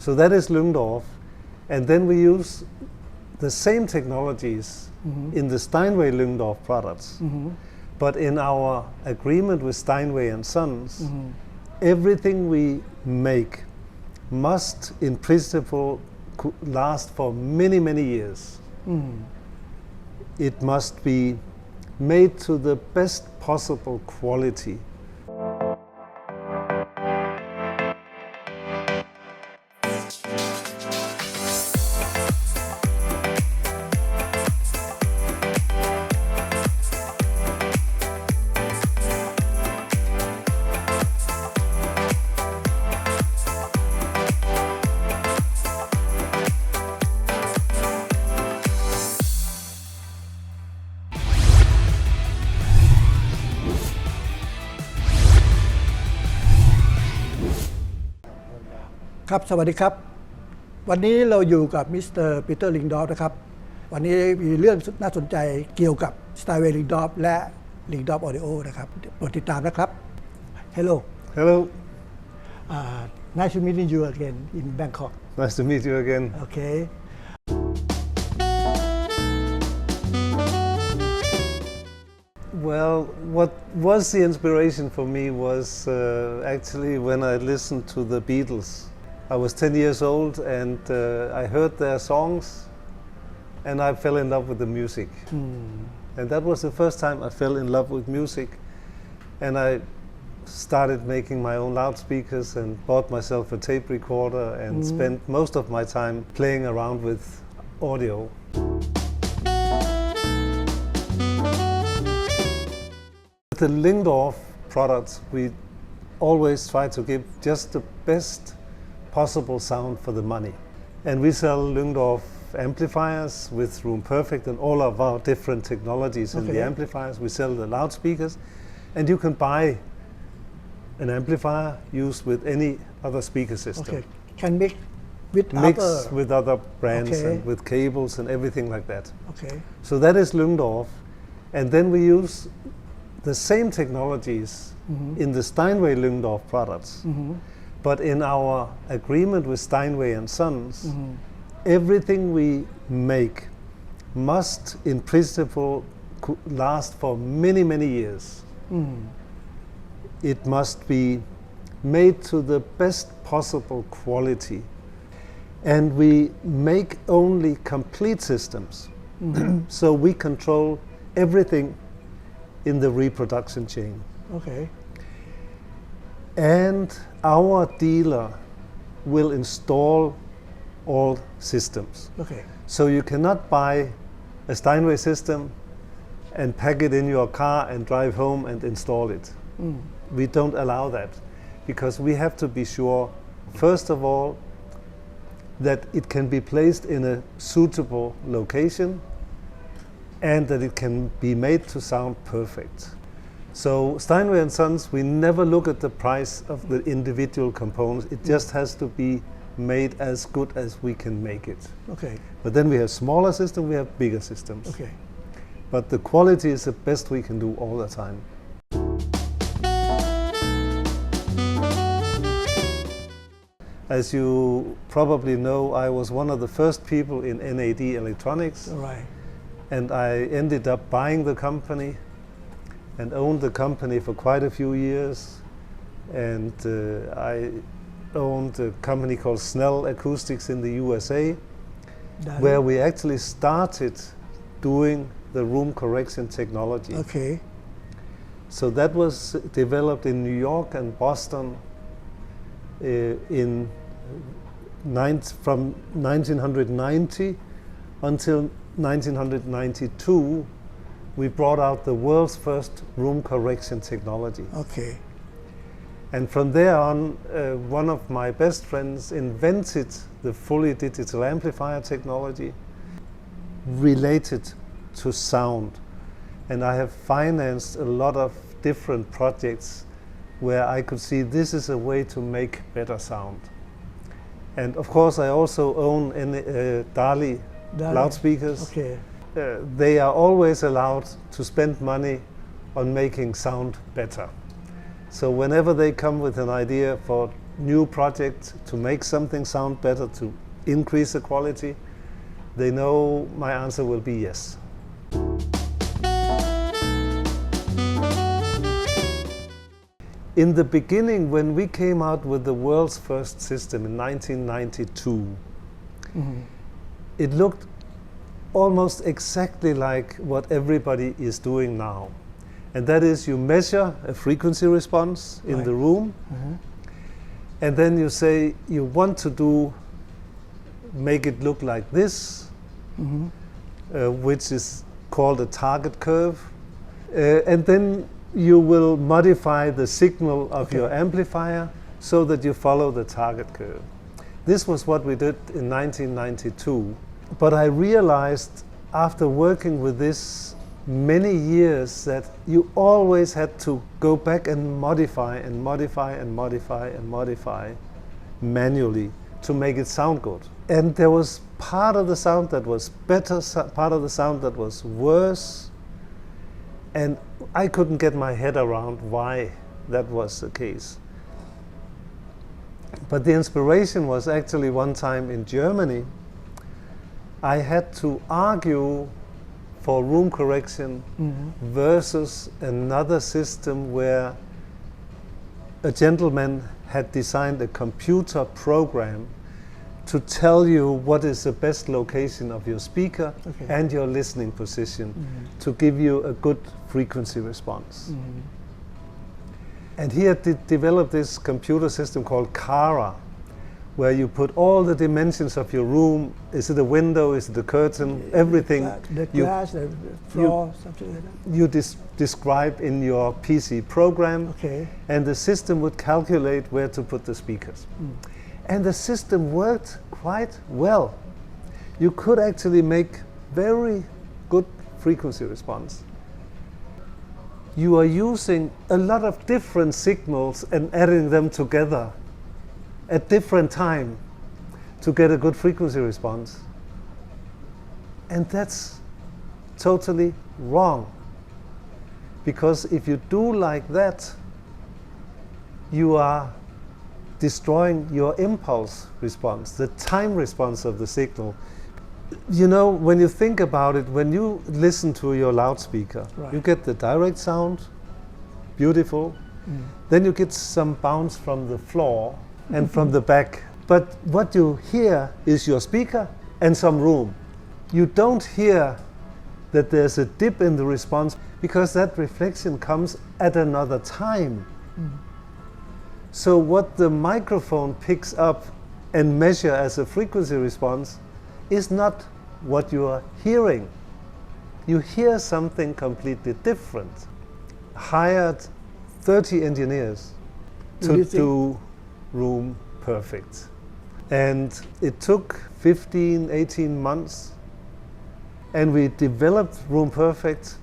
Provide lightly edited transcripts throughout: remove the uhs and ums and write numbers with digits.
So that is Lyngdorf. And then we use the same technologies in the Steinway Lyngdorf products. But in our agreement with Steinway and Sons, everything we make must in principle last for many, many years. It must be made to the best possible quality.ครับสวัสดีครับวันนี้เราอยู่กับมิสเตอร์ปีเตอร์ลิงดอร์ฟนะครับวันนี้มีเรื่องน่าสนใจเกี่ยวกับ Steinway Lyngdorf และ Lyngdorf Audio นะครับโปรดติดตามนะครับ Hello Hello. Nice to meet you again in Bangkok. Nice to meet you again. Okay. Well, what was the inspiration for me was actually when I listened to the Beatles. I was 10 years old and I heard their songs and I fell in love with the music. And that was the first time I fell in love with music. And I started making my own loudspeakers and bought myself a tape recorder and spent most of my time playing around with audio. With the Lyngdorf products, we always try to give just the best possible sound for the money. And we sell Lyngdorf amplifiers with Room Perfect and all of our different technologies in the amplifiers. We sell the loudspeakers, and you can buy an amplifier used with any other speaker system. Okay. Can mix with with other brands and with cables and everything like that. Okay. So that is Lyngdorf. And then we use the same technologies in the Steinway Lyngdorf products. But in our agreement with Steinway and Sons, everything we make must in principle last for many, many years. It must be made to the best possible quality. And we make only complete systems. So we control everything in the reproduction chain. Okay. And our dealer will install all systems. Okay. So you cannot buy a Steinway system and pack it in your car and drive home and install it. We don't allow that because we have to be sure, first of all, that it can be placed in a suitable location and that it can be made to sound perfect. So Steinway and Sons, we never look at the price of the individual components. It just has to be made as good as we can make it. Okay. But then we have smaller systems, we have bigger systems. Okay. But the quality is the best we can do all the time. As you probably know, I was one of the first people in NAD Electronics. Right. And I ended up buying the company and owned the company for quite a few years. And I owned a company called Snell Acoustics in the USA, where we actually started doing the room correction technology. Okay. So that was developed in New York and Boston from 1990 until 1992. We brought out the world's first room correction technology. Okay. And from there on, one of my best friends invented the fully digital amplifier technology related to sound. And I have financed a lot of different projects where I could see this is a way to make better sound. And of course, I also own Dali loudspeakers. Okay. They are always allowed to spend money on making sound better. So whenever they come with an idea for new project to make something sound better, to increase the quality, they know my answer will be yes. In the beginning, when we came out with the world's first system in 1992, it looked almost exactly like what everybody is doing now. And that is, you measure a frequency response in the room, and then you say you want to make it look like this, which is called a target curve, and then you will modify the signal of your amplifier so that you follow the target curve. This was what we did in 1992. But I realized after working with this many years that you always had to go back and modify and modify and modify and modify manually to make it sound good. And there was part of the sound that was better, part of the sound that was worse, and I couldn't get my head around why that was the case. But the inspiration was actually one time in Germany. I had to argue for room correction versus another system where a gentleman had designed a computer program to tell you what is the best location of your speaker and your listening position to give you a good frequency response. And he had developed this computer system called Kara, where you put all the dimensions of your room. Is it a window? Is it a curtain? Everything. The glass, the floor, something like that. You describe in your PC program, and the system would calculate where to put the speakers. And the system worked quite well. You could actually make very good frequency response. You are using a lot of different signals and adding them together at different time to get a good frequency response. And that's totally wrong. Because if you do like that, you are destroying your impulse response, the time response of the signal. You know, when you think about it, when you listen to your loudspeaker, you get the direct sound, beautiful. Then you get some bounce from the floor and from the back. But what you hear is your speaker and some room. You don't hear that there's a dip in the response because that reflection comes at another time. So what the microphone picks up and measure as a frequency response is not what you are hearing. You hear something completely different. Hired 30 engineers to do Room Perfect. And it took 15, 18 months. And we developed Room Perfect.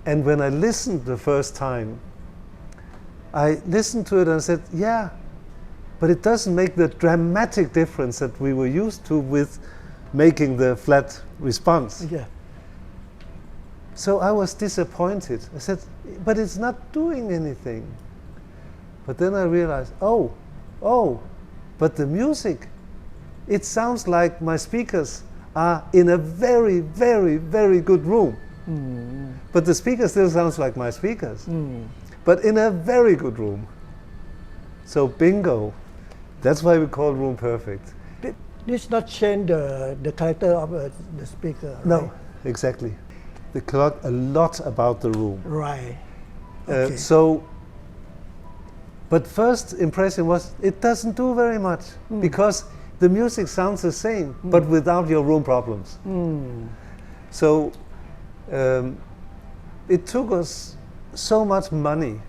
And when I listened the first time, I listened to it and said, yeah, but it doesn't make the dramatic difference that we were used to with making the flat response. So I was disappointed. I said, but it's not doing anything. But then I realized, but the music, it sounds like my speakers are in a very, very, very good room. But the speaker still sounds like my speakers. But in a very good room. So bingo. That's why we call Room Perfect. This not change the character of the speaker, right? No, exactly. They talk a lot about the room. Right. But first impression was it doesn't do very much because the music sounds the same, but without your room problems. So it took us so much money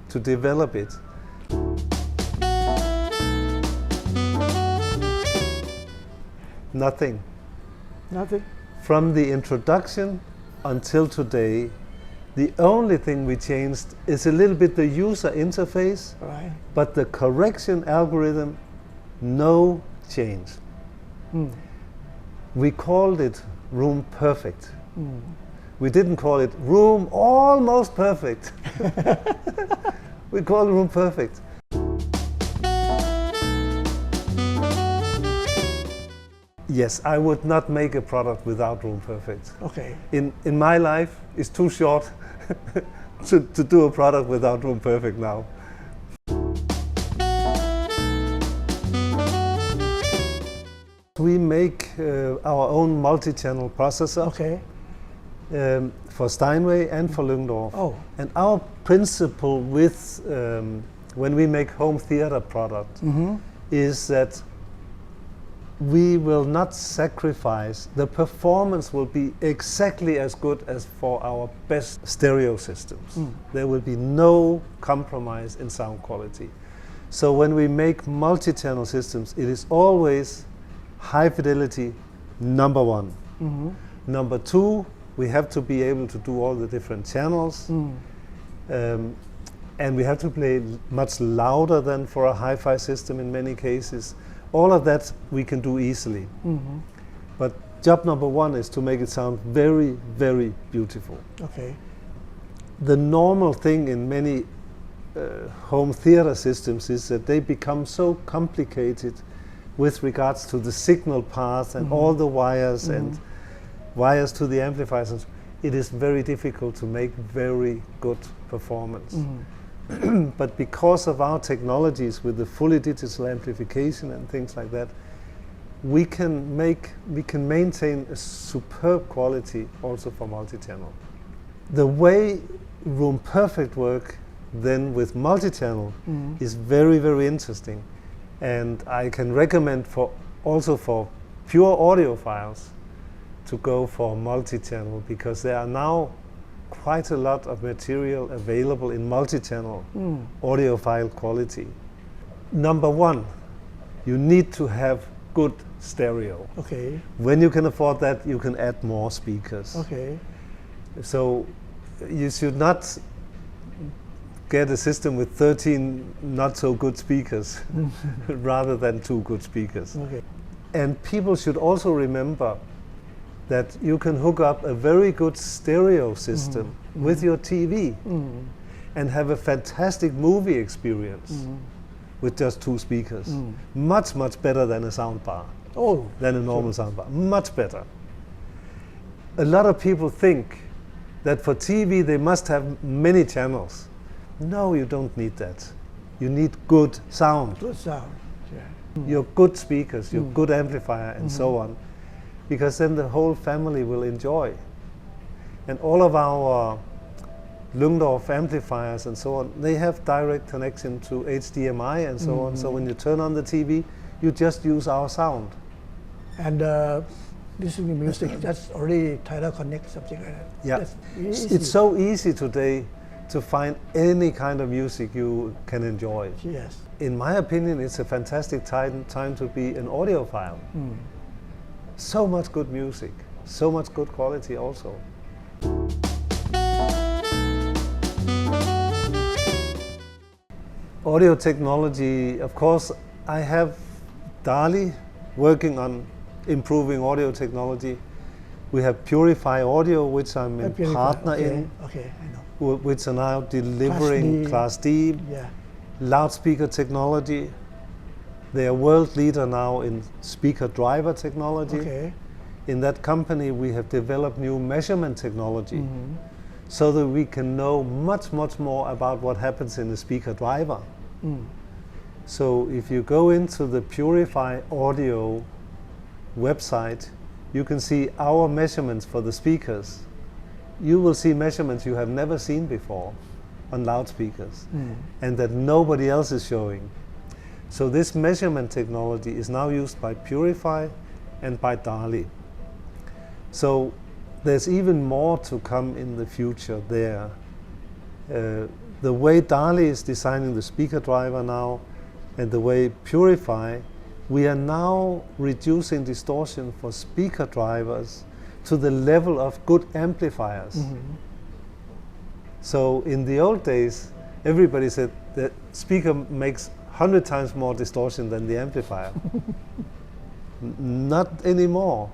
to develop it. Nothing. From the introduction until today, the only thing we changed is a little bit the user interface, but the correction algorithm, no change. We called it Room Perfect. We didn't call it Room Almost Perfect. We called it Room Perfect. Yes, I would not make a product without Room Perfect. Okay. In my life, it's too short to do a product without Room Perfect now. We make our own multi-channel processor. Okay. For Steinway and for Lyngdorf. Oh. And our principle with when we make home theater product is that we will not sacrifice. The performance will be exactly as good as for our best stereo systems. There will be no compromise in sound quality. So when we make multi-channel systems, it is always high fidelity, number one. Number two, we have to be able to do all the different channels, and we have to play much louder than for a hi-fi system in many cases. All of that we can do easily. But job number one is to make it sound very, very beautiful. Okay. The normal thing in many home theater systems is that they become so complicated with regards to the signal path and all the wires and wires to the amplifiers. It is very difficult to make very good performance. But because of our technologies with the fully digital amplification and things like that, we can maintain a superb quality also for multi-channel. The way Room Perfect work then with multi-channel is very, very interesting, and I can recommend also for pure audiophiles to go for multi-channel, because there are now quite a lot of material available in multi-channel audiophile quality. Number one, you need to have good stereo. Okay. When you can afford that, you can add more speakers. Okay. So you should not get a system with 13 not so good speakers rather than 2 good speakers. Okay. And people should also remember that you can hook up a very good stereo system with your TV and have a fantastic movie experience with just 2 speakers. Much, much better than a soundbar, than a normal soundbar. Much better. A lot of people think that for TV they must have many channels. No, you don't need that. You need good sound. Good sound. Yeah. Your good speakers, your good amplifier, and so on. Because then the whole family will enjoy. And all of our Lyngdorf amplifiers and so on, they have direct connection to HDMI and so on. So when you turn on the TV, you just use our sound. And listening to music, that's already Tidal Connect, something like that. Yeah, That's it's so easy today to find any kind of music you can enjoy. Yes. In my opinion, it's a fantastic time to be an audiophile. So much good music, so much good quality also. Audio technology, of course, I have DALI working on improving audio technology. We have Purify Audio, which I'm a partner in, Okay, I know. which are now delivering Class D, loudspeaker technology. They are world leader now in speaker driver technology. Okay. In that company, we have developed new measurement technology so that we can know much, much more about what happens in the speaker driver. So if you go into the Purify Audio website, you can see our measurements for the speakers. You will see measurements you have never seen before on loudspeakers and that nobody else is showing. So this measurement technology is now used by Purify and by DALI. So there's even more to come in the future there. The way DALI is designing the speaker driver now and the way Purify, we are now reducing distortion for speaker drivers to the level of good amplifiers. So in the old days, everybody said the speaker makes 100 times more distortion than the amplifier. Not anymore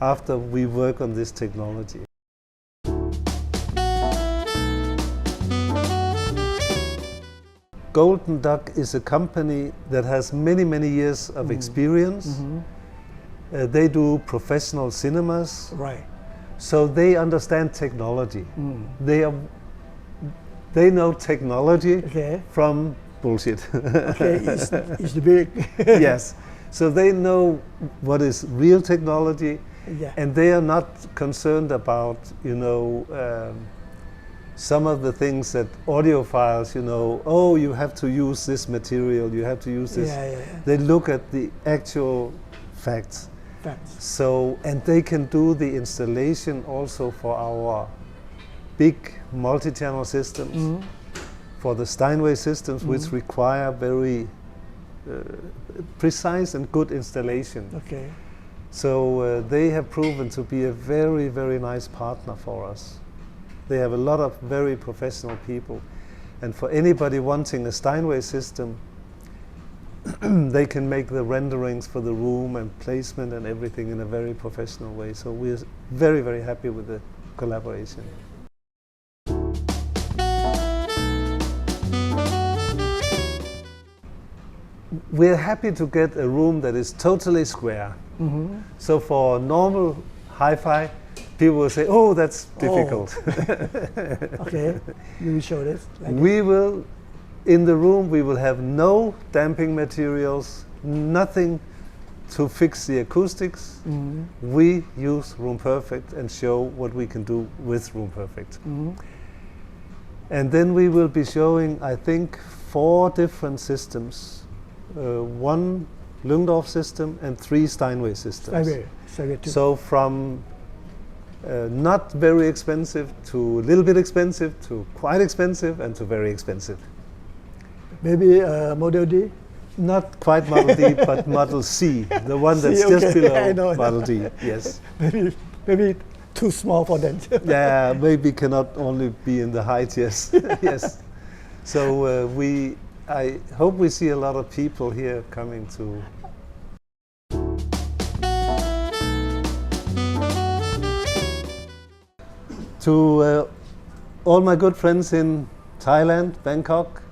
after we work on this technology. Golden Duck is a company that has many, many years of experience They do professional cinemas, right so they understand technology. They know technology okay from bullshit. okay it's the big Yes, so they know what is real technology, yeah and they are not concerned about some of the things that audiophiles, oh, you have to use this material, you have to use this. Yeah. They look at the actual facts. Facts. So, and they can do the installation also for our big multi-channel systems, for the Steinway systems, which require very precise and good installation. Okay. So they have proven to be a very, very nice partner for us. They have a lot of very professional people, and for anybody wanting a Steinway system, they can make the renderings for the room and placement and everything in a very professional way. So we're very, very happy with the collaboration. We're happy to get a room that is totally square. So for normal hi-fi, people will say, oh, that's difficult. Okay, you will show this. We will, in the room, we will have no damping materials, nothing to fix the acoustics. We use Room Perfect and show what we can do with Room Perfect. And then we will be showing, I think, 4 different systems. 1 Lyngdorf system and 3 Steinway systems. Steinway too. So from not very expensive to a little bit expensive to quite expensive and to very expensive. Maybe Model D? Not quite Model D, but Model C, the one that's just below Model D. Yes. Maybe too small for them. Yeah, maybe cannot only be in the height. Yes, yes. So I hope we see a lot of people here coming to. To all my good friends in Thailand, Bangkok,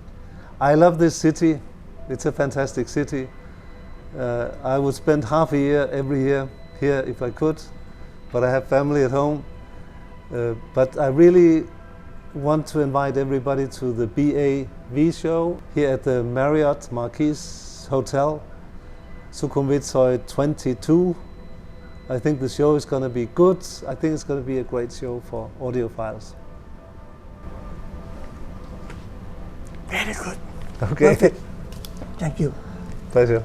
I love this city. It's a fantastic city. I would spend half a year every year here if I could, but I have family at home. But I really want to invite everybody to the BAV show here at the Marriott Marquis Hotel, Sukhumvit Soy 22. I think the show is going to be good. I think it's going to be a great show for audiophiles. Very good. Okay. Perfect. Thank you. Pleasure.